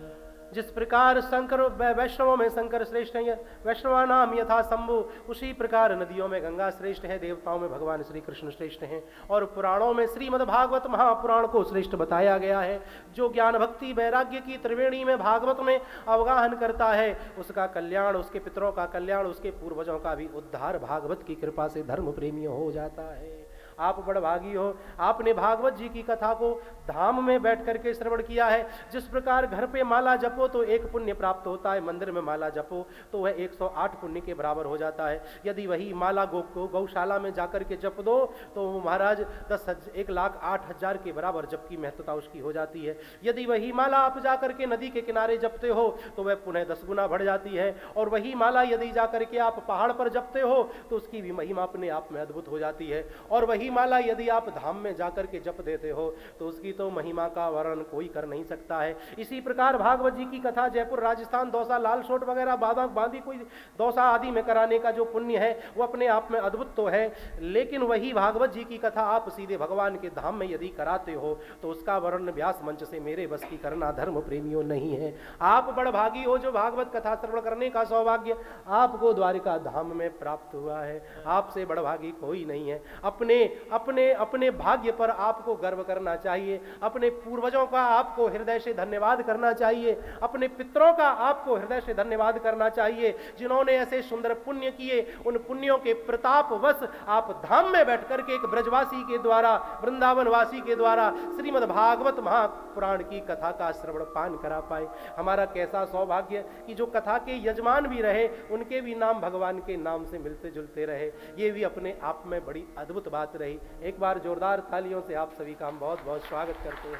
Speaker 1: जिस प्रकार शंकर वैष्णवों में शंकर श्रेष्ठ है, वैष्णवा नाम यथा शंभु, उसी प्रकार नदियों में गंगा श्रेष्ठ है, देवताओं में भगवान श्री कृष्ण श्रेष्ठ हैं और पुराणों में श्रीमद् भागवत महापुराण को श्रेष्ठ बताया गया है। जो ज्ञान भक्ति वैराग्य की त्रिवेणी में भागवत में अवगाहन करता है, उसका कल्याण, उसके पितरों का कल्याण, उसके पूर्वजों का भी उद्धार भागवत की कृपा से धर्म प्रेमी हो जाता है। आप बड़भागी हो, आपने भागवत जी की कथा को धाम में बैठ करके श्रवण किया है। जिस प्रकार घर पे माला जपो तो 1 पुण्य प्राप्त होता है, मंदिर में माला जपो तो वह 108 पुण्य के बराबर हो जाता है। यदि वही माला गौशाला में जाकर के जप दो तो महाराज 1,08,000 के बराबर जप की महत्वता उसकी हो जाती है। यदि वही माला आप जाकर के नदी के किनारे जपते हो तो वह पुनः 10 गुना बढ़ जाती है, और वही माला यदि जाकर के आप पहाड़ पर जपते हो तो उसकी भी महिमा अपने आप में अद्भुत हो जाती है। और वही वही माला यदि आप धाम में जाकर के जप देते हो तो उसकी तो महिमा का वर्णन कोई कर नहीं सकता है। इसी प्रकार भागवत जी की कथा जयपुर राजस्थान दौसा लाल सोट वगैरह बांदी कोई दौसा आदि में कराने का जो पुण्य है वो अपने आप में अद्भुत तो है, लेकिन वही भागवत जी की कथा आप सीधे भगवान के धाम में यदि कराते हो तो उसका वर्णन व्यास मंच से मेरे बस की करना धर्म प्रेमियों नहीं है। आप बड़भागी हो जो भागवत कथा श्रवण करने का सौभाग्य आपको द्वारिका धाम में प्राप्त हुआ है। आपसे बड़भागी कोई नहीं है। अपने अपने अपने भाग्य पर आपको गर्व करना चाहिए। अपने पूर्वजों का आपको हृदय से धन्यवाद करना चाहिए। अपने पितरों का आपको हृदय से धन्यवाद करना चाहिए जिन्होंने ऐसे सुंदर पुण्य किए। उन पुण्यों के प्रतापवश आप धाम में बैठ करके एक ब्रजवासी के द्वारा, वृंदावन वासी के द्वारा श्रीमद् भागवत महापुराण की कथा का श्रवण पान करा पाए। हमारा कैसा सौभाग्य कि जो कथा के यजमान भी रहे उनके भी नाम भगवान के नाम से मिलते जुलते रहे। ये भी अपने आप में बड़ी अद्भुत बात रही। एक बार जोरदार तालियों से आप सभी का हम बहुत बहुत स्वागत करते हैं।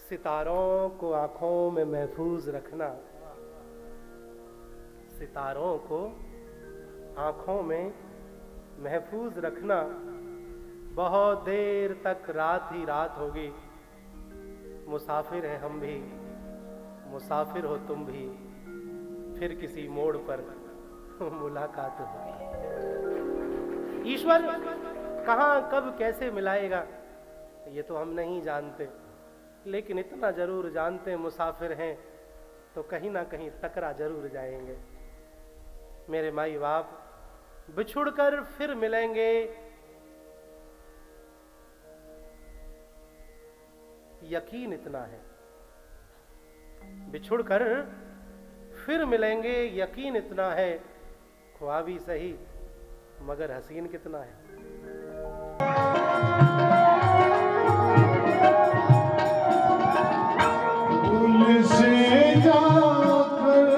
Speaker 1: सितारों को आंखों में महफूज रखना, सितारों को आंखों में महफूज रखना, बहुत देर तक रात ही रात होगी। मुसाफिर हैं हम भी, मुसाफिर हो तुम भी, फिर किसी मोड़ पर मुलाकात होगी। ईश्वर कहाँ कब कैसे मिलाएगा ये तो हम नहीं जानते, लेकिन इतना जरूर जानते हैं मुसाफिर हैं तो कहीं ना कहीं टकरा जरूर जाएंगे। मेरे माई बाप बिछुड़कर फिर मिलेंगे, यकीन इतना है। बिछुड़कर फिर मिलेंगे, यकीन इतना है। ख्वाबी सही मगर हसीन कितना है।
Speaker 4: भूल से जाकर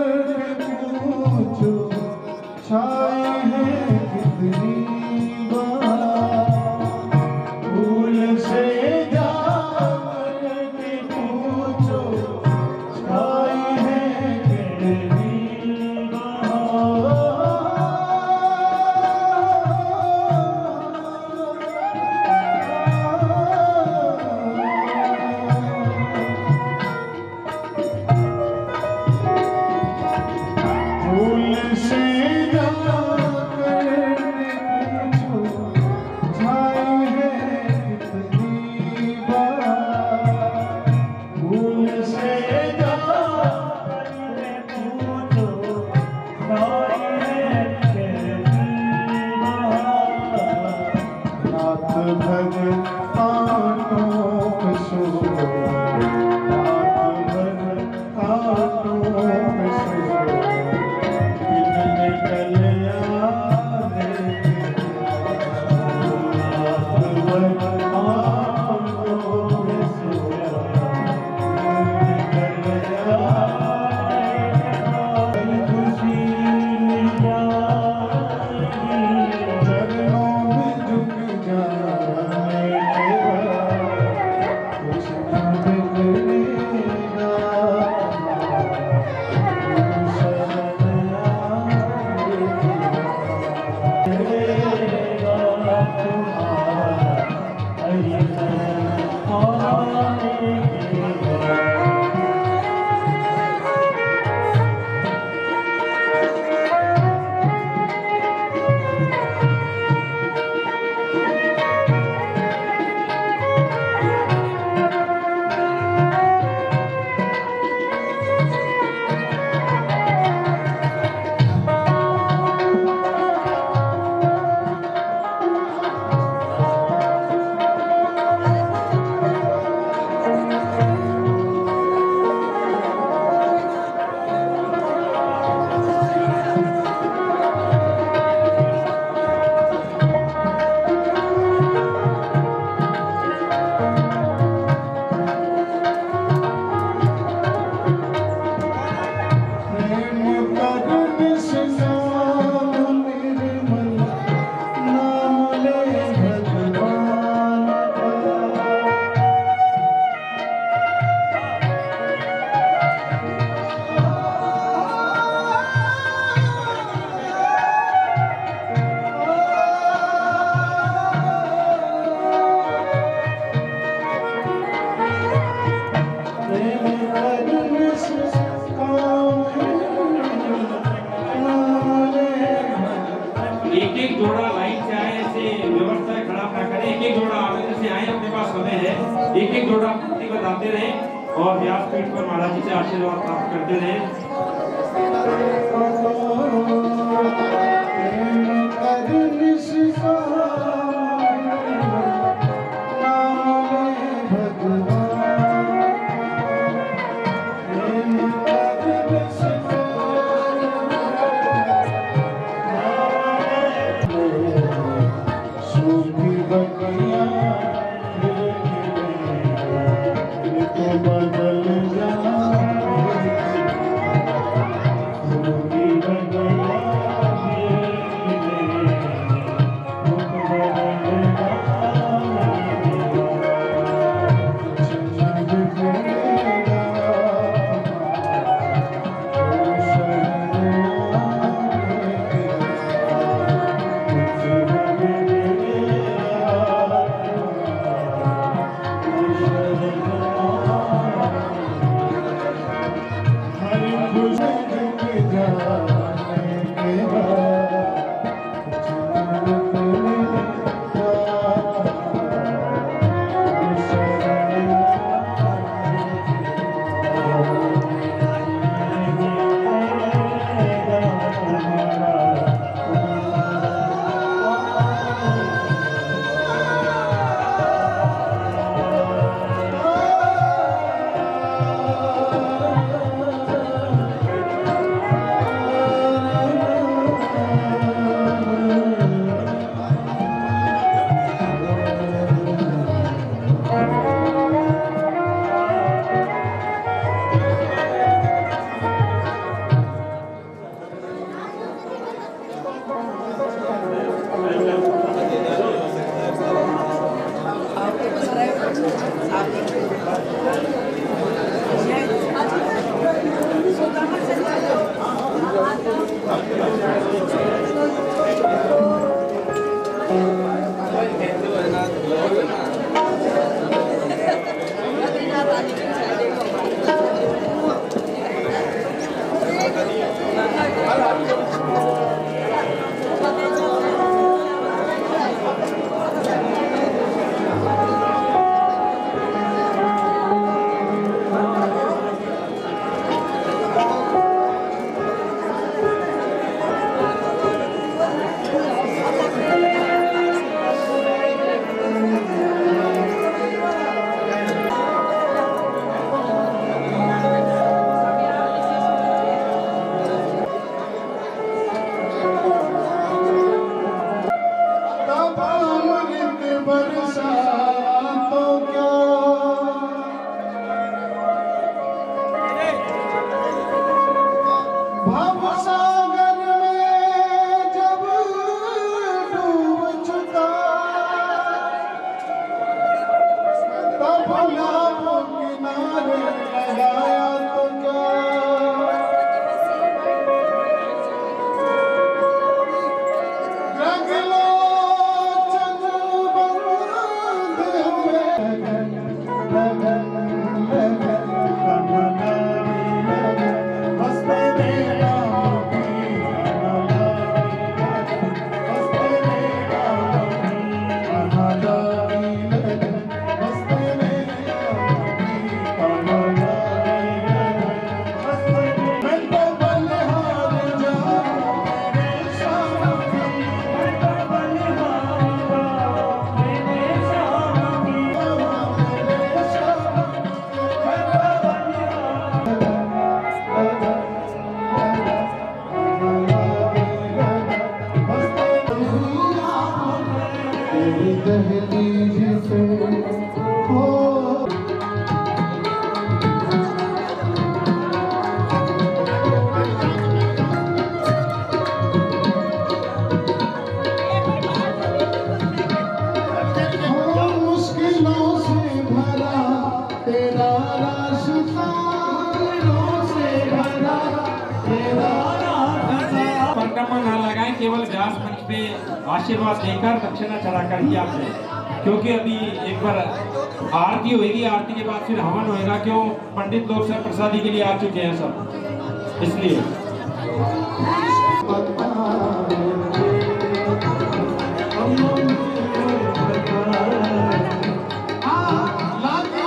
Speaker 4: पूछो छाए हैं कितनी बार। भूल से जाकर पूछो छाए हैं कितनी बार। भूल से जाकर पूछो छाए हैं कितनी बार। भूल से जाकर पूछो छाए हैं कितनी बार। रात भर आंखों पे सो, रात भर आंखों पे सो, दिन निकल आने रात भर आंखों पे सो, दिन निकल आने खुशी मिल जाएगी। चरणों में झुक जाने के बाद कुछ न बिगड़ेगा। शरण आएगा तुम्हारा आने के बाद।
Speaker 5: एक एक जोड़ा भक्ति बताते रहें और व्यासपीठ पर महाराज जी से आशीर्वाद प्राप्त करते रहें। परिक्रमा ना लगाएं, केवल व्यास मंच पे आशीर्वाद देकर दक्षिणा चढ़ाकर ही आप जाएं। क्योंकि अभी एक बार आरती होगी, आरती के बाद फिर हवन होएगा। क्यों पंडित लोग सब प्रसादी के लिए आ चुके हैं सब, इसलिए
Speaker 4: लागे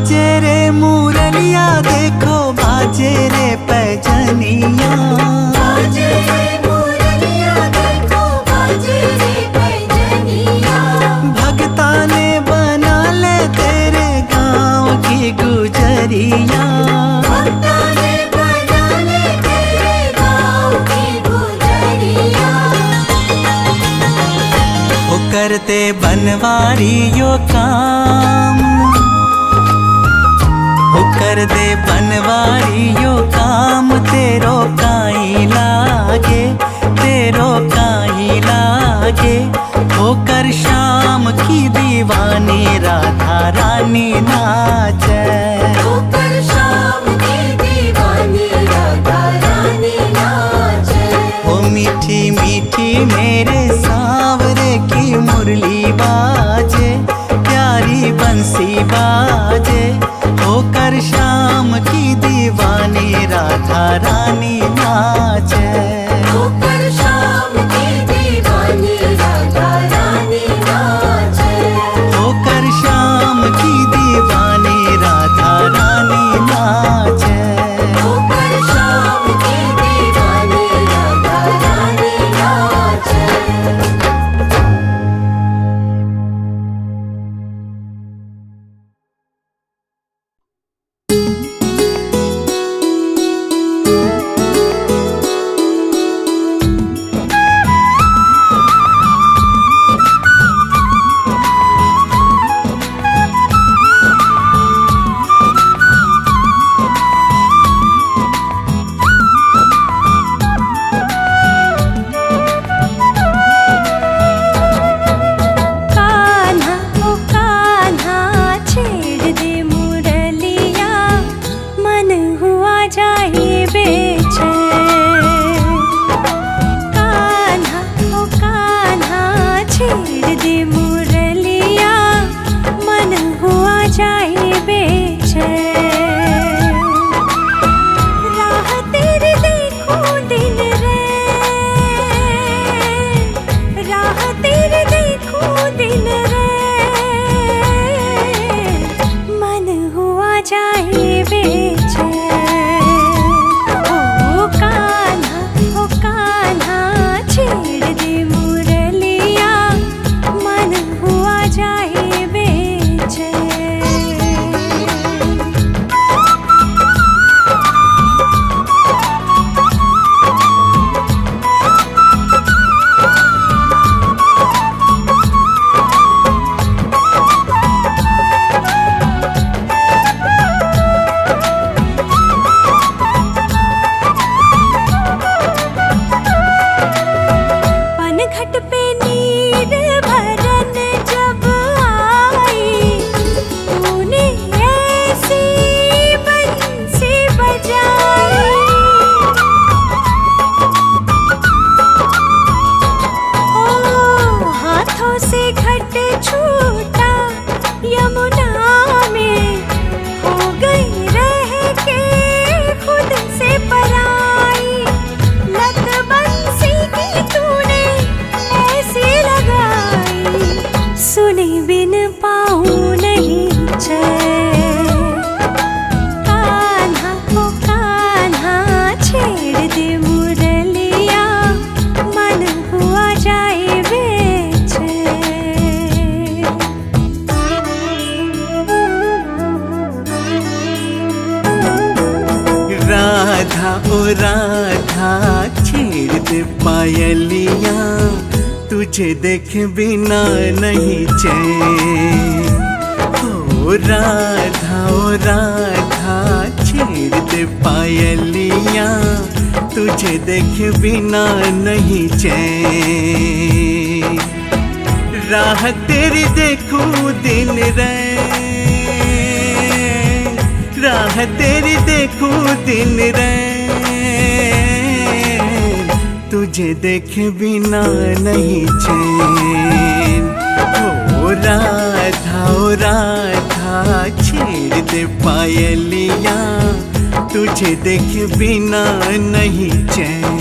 Speaker 6: बाजे रे मुरलिया देखो बाजे रे पैजनिया,
Speaker 7: बाजे रे मुरलिया देखो बाजे रे पैजनिया।
Speaker 6: भगता ने बना ले तेरे गाँव की गुजरिया,
Speaker 7: भक्ता ने बना ले तेरे गाँव की गुजरिया।
Speaker 6: वो करते बनवारियों काम, वो कर दे बनवारियों काम, तेरो काई लागे, तेरो काई लागे। होकर शाम की दीवानी राधा रानी नाचे,
Speaker 7: होकर शाम की दीवानी राधा रानी नाचे।
Speaker 6: ओ मीठी मीठी मेरे सांवरे की मुरली बाजे, प्यारी बंसी बाजे। होकर शाम की दीवानी राधा रानी नाचे,
Speaker 7: होकर शाम की दीवानी राधा रानी नाचे।
Speaker 6: होकर शाम की दीवानी राधा रानी नाचे,
Speaker 7: होकर शाम की दीवानी राधा रानी नाचे।
Speaker 8: कान्हा ओ कान्हा छेड़ दे मुरलिया, मन हुआ जाए बेचैन। कान्हा ओ कान्हा छेड़ दे मुरलिया, मन हुआ जाए बेचैन। राह तेरी देखूं दिन रैन, राह तेरी देखूं दिन रैन, मन हुआ जाए बेचैन। ओ कान्हा छेड़ दे मुरलिया, मन हुआ जाए बेचैन। पनघट पे नीर भरन जब आई, तूने ऐसी बंसी बजाई। ओ हाथों से घट छूटा यमुना में, हो गई रह के खुद से पराई। लत बंसी की तूने ऐसी लगाई, सुने बिन पाऊं नहीं चैन। कान्हा ओ कान्हा छेड़ दे मुरलिया, मन हुआ जाए बेचैन।
Speaker 6: राधा ओ राधा छेड़ दे पायलिया, तुझे देखे बिना नहीं चैन। ओ राधा छेड़ दे पायलिया, तुझे देखे बिना नहीं चैन। राह तेरी देखूं दिन रैन, राह तेरी देखूं दिन रैन, तुझे देखे बिना नहीं चैन। ओ राधा छेड़ दे पायलिया, तुझे देखे बिना नहीं चैन।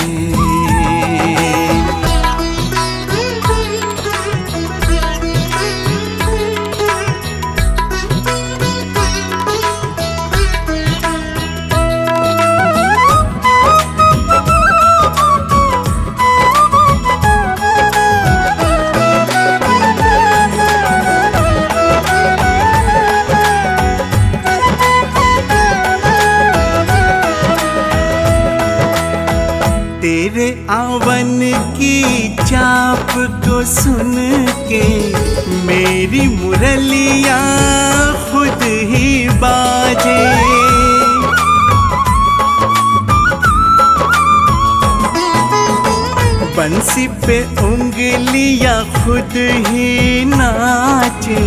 Speaker 6: आवन की चाप को सुन के मेरी मुरलियाँ खुद ही बाजे। बंसी पे उंगलियाँ खुद ही नाचे,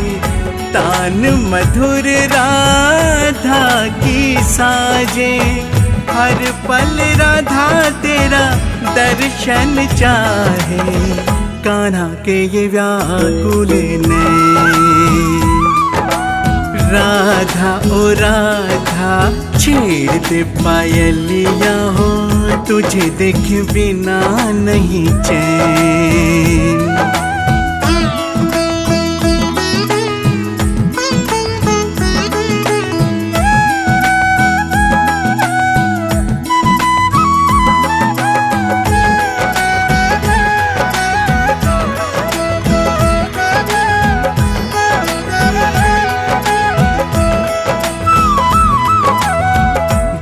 Speaker 6: तान मधुर राधा की साजे। हर पल राधा तेरा दर्शन चाहे, कान्हा के ये व्याकुल नैन। राधा ओ राधा छेड़ दे पायलिया हो, तुझे देख बिना नहीं चैन।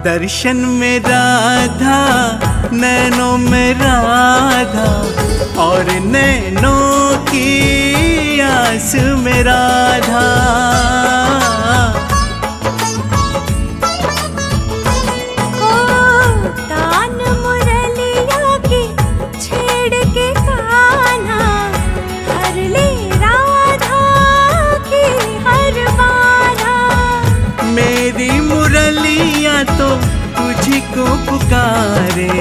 Speaker 6: दर्शन में राधा, नैनों में राधा, और नैनों की आस में राधा।
Speaker 8: तान मुरलिया की छेड़ के कान्हा, हर ले राधा की हर बाधा।
Speaker 6: मेरी मुरलिया तो तुझी को पुकारे,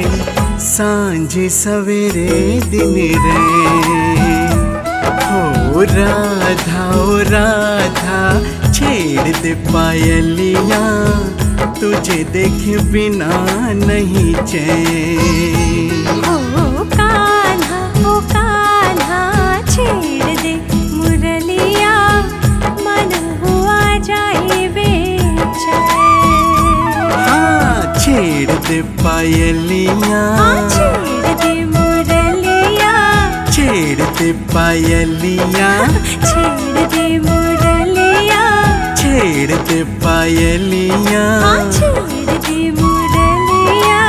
Speaker 6: सांझ सवेरे दिन रे। हो राधा ओ राधा छेड़ दे पायलिया, तुझे देख बिना नहीं चैन।
Speaker 8: ओ कान्हा छेड़ दे मुरलिया, मन हुआ जाए बेचैन।
Speaker 6: छेड़ दे पायलिया,
Speaker 8: छेड़ दे मुरलिया,
Speaker 6: छेड़ दे पायलिया,
Speaker 8: छेड़ दे मुरलिया,
Speaker 6: छेड़ दे पायलिया,
Speaker 8: छेड़ दे मुरलिया।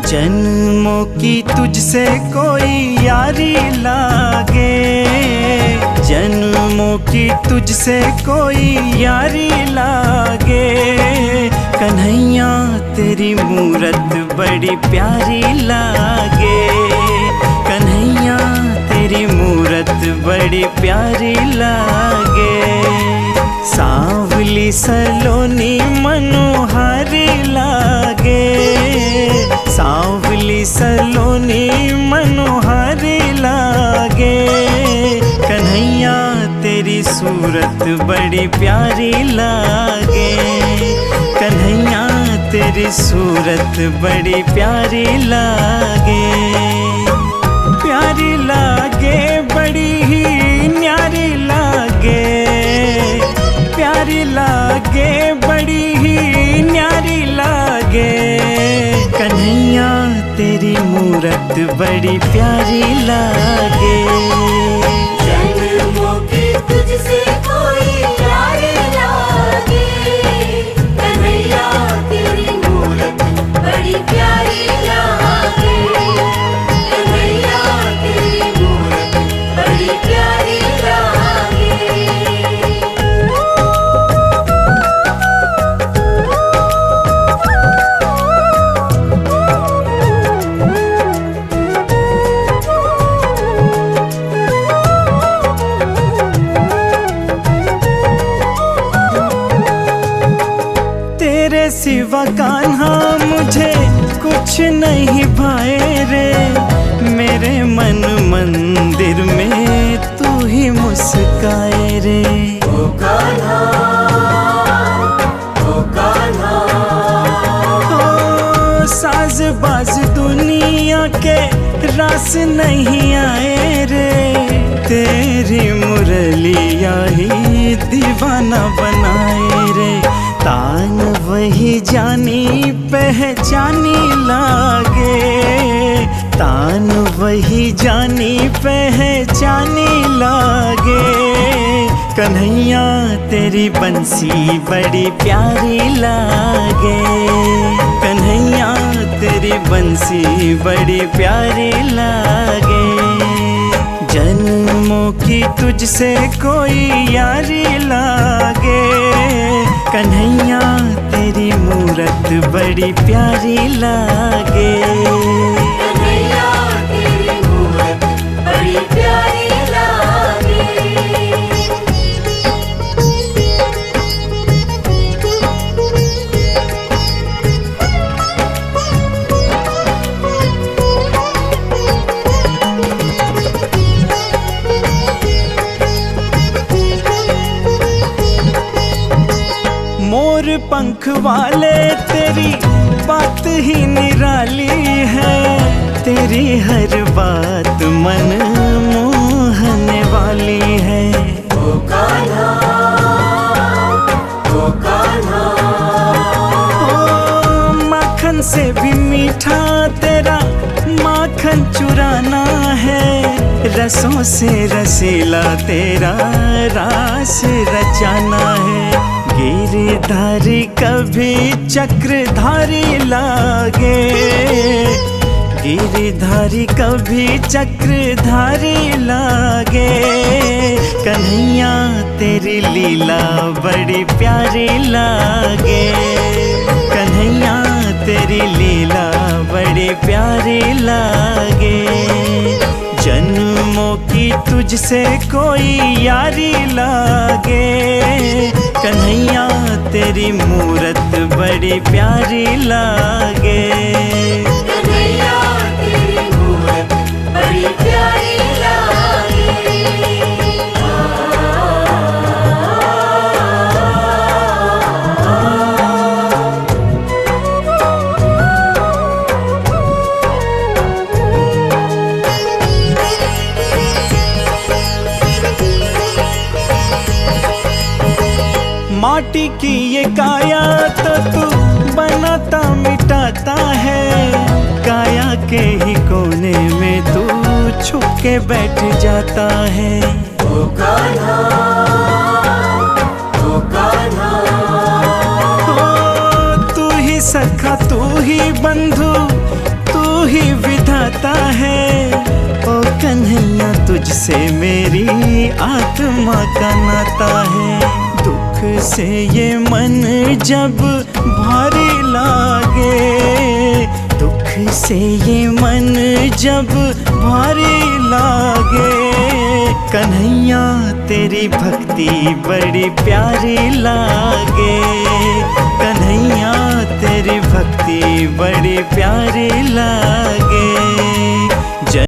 Speaker 6: जन्मों की तुझसे कोई यारी लागे, जन्मों की तुझसे कोई यारी लागे। कन्हैया तेरी मूरत बड़ी प्यारी लागे, कन्हैया तेरी मूरत बड़ी प्यारी लागे। सांवली सलोनी मनोहारी लागे, सांवली सलोनी मनोहारी लागे। कन्हैया तेरी सूरत बड़ी प्यारी लागे, कन्हैया तेरी सूरत बड़ी प्यारी लागे। प्यारी लागे बड़ी ही न्यारी लागे, प्यारी लागे बड़ी ही न्यारी लागे। कन्हैया तेरी मूरत बड़ी प्यारी लागे।
Speaker 7: जन्मों की तुझसे कोई यारी लागे, कन्हैया तेरी मूरत बड़ी प्यारी लागे, कन्हैया तेरी मूरत बड़ी प्यारी लागे।
Speaker 6: तेरे सिवा कान्हा मुझे कुछ नहीं भाए रे, मेरे मन मंदिर में तू ही मुस्काए रे।
Speaker 7: ओ कान्हा, ओ कान्हा।
Speaker 6: ओ साज बाज दुनिया के रास नहीं आए रे, तेरी मुरलिया ही दीवाना बनाए रे। तान वही जानी पहचानी लागे, तान वही जानी पहचानी लागे। कन्हैया तेरी बंसी बड़ी प्यारी लागे, कन्हैया तेरी बंसी बड़ी प्यारी लागे। जन्मों की तुझसे कोई यारी लागे, कन्हैया तेरी मूरत बड़ी प्यारी लागे।
Speaker 7: कन्हैया तेरी मूरत बड़ी प्यारी लागे।
Speaker 6: मोर पंख वाले तेरी बात ही निराली है, तेरी हर बात मन मोहने वाली है।
Speaker 7: ओ कान्हा, ओ कान्हा।
Speaker 6: ओ माखन से भी मीठा तेरा माखन चुराना है, रसों से रसीला तेरा रास रचाना है। गिरधारी कभी चक्रधारी लागे, गिरधारी कभी चक्रधारी लागे। कन्हैया तेरी लीला बड़ी प्यारी लागे, कन्हैया तेरी लीला बड़ी प्यारी लागे। जन्मों की तुझसे कोई यारी लागे, कन्हैया तेरी मूरत बड़ी प्यारी लागे।
Speaker 7: कन्हैया तेरी मूरत बड़ी प्यारी लागे।
Speaker 6: माटी की ये काया तो तू बनाता मिटाता है, काया के ही कोने में तू छुप के बैठ जाता है।
Speaker 7: ओ कान्हा, ओ कान्हा।
Speaker 6: ओ तू ही सखा तू ही बंधु तू ही विधाता है, ओ कन्हैया तुझसे मेरी आत्मा का नाता है। दुख से ये मन जब भारी लागे, दुख से ये मन जब भारी लागे। कन्हैया तेरी भक्ति बड़ी प्यारी लागे, कन्हैया तेरी भक्ति बड़ी प्यारी लागे।